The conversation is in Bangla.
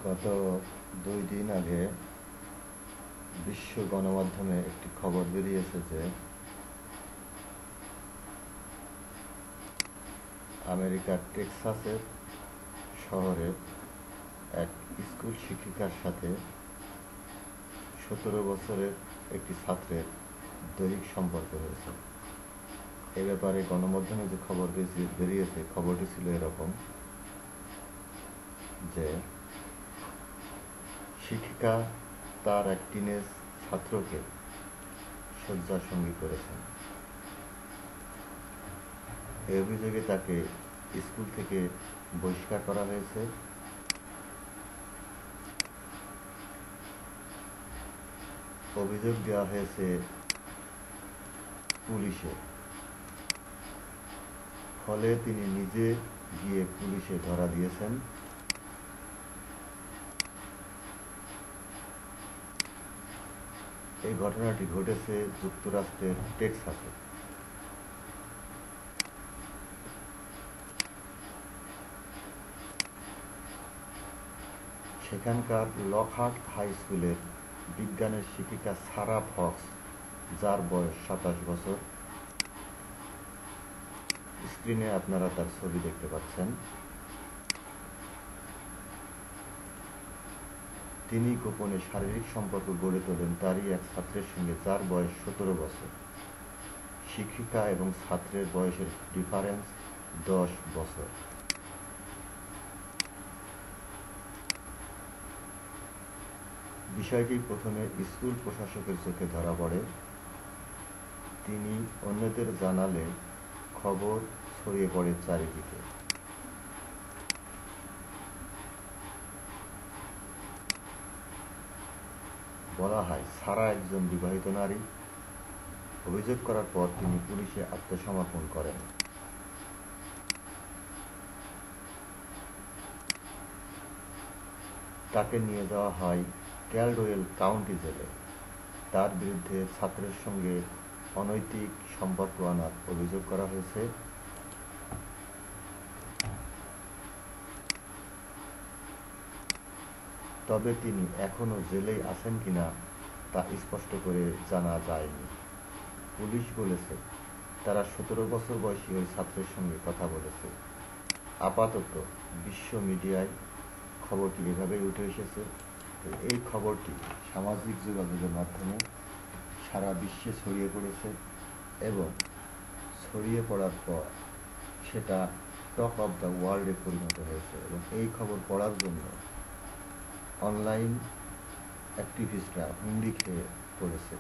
গত 2 দিন আগে বিশ্ব গণমাধ্যমে একটি খবর বেরিয়েছে যে আমেরিকার টেক্সাসের শহরের এক স্কুল শিক্ষিকার সাথে 17 বছরের একটি ছাত্রের দৈহিক সম্পর্ক হয়েছে। এ ব্যাপারে গণমাধ্যমে যে খবর বেরিয়েছে, খবরটি ছিল এরকম যে শিক্ষিকা তার এক টিনেজ ছাত্রকে শয্যাসঙ্গী করেছেন। এই অভিযোগে তাকে স্কুল থেকে বহিষ্কার করা হয়েছে। অভিযোগ দেওয়া হয়েছে পুলিশে। ফলে তিনি নিজে গিয়ে পুলিশে ধরা দিয়েছেন। এই ঘটনাটি ঘটেছে যুক্তরাষ্ট্রের টেক্সাসে। সেখানকার লকহার্ট হাই স্কুলের বিজ্ঞানের শিক্ষিকা সারা ফক্স, যার বয়স 27 বছর, স্ক্রিনে আপনারা তার ছবি দেখতে পাচ্ছেন। তিনি গোপনে শারীরিক সম্পর্ক গড়ে তোলেন তারই এক ছাত্রের সঙ্গে, যার বয়স 17 বছর। শিক্ষিকা এবং ছাত্রের বয়সের ডিফারেন্স 10 বছর। বিষয়টি প্রথমে স্কুল প্রশাসকের চোখে ধরা পড়ে। তিনি অন্যদের জানালে খবর ছড়িয়ে পড়ে চারিদিকে। বলা হয়, সারা একজন বিবাহিত নারী। অভিযোগ করার পর তিনি পুলিশে আত্মসমর্পণ করেন। তাকে নিয়ে যাওয়া হয় ক্যালডওয়েল কাউন্টি জেলে। তার বিরুদ্ধে ছাত্রের সঙ্গে অনৈতিক সম্পর্ক আনার অভিযোগ করা হয়েছে। তবে তিনি এখনও জেলেই আছেন কিনা তা স্পষ্ট করে জানা যায়নি। পুলিশ বলেছে, তারা 17 বছর বয়সী ওই ছাত্রের সঙ্গে কথা বলেছে। আপাতত বিশ্ব মিডিয়ায় খবরটি এভাবেই উঠে এসেছে। এই খবরটি সামাজিক যোগাযোগের মাধ্যমে সারা বিশ্বে ছড়িয়ে পড়েছে এবং ছড়িয়ে পড়ার পর সেটা টক অফ দ্য ওয়ার্ল্ডে পরিণত হয়েছে। এবং এই খবর পড়ার জন্য অনলাইন অ্যাক্টিভিস্টরা হুমড়ি খেয়ে পড়েছে।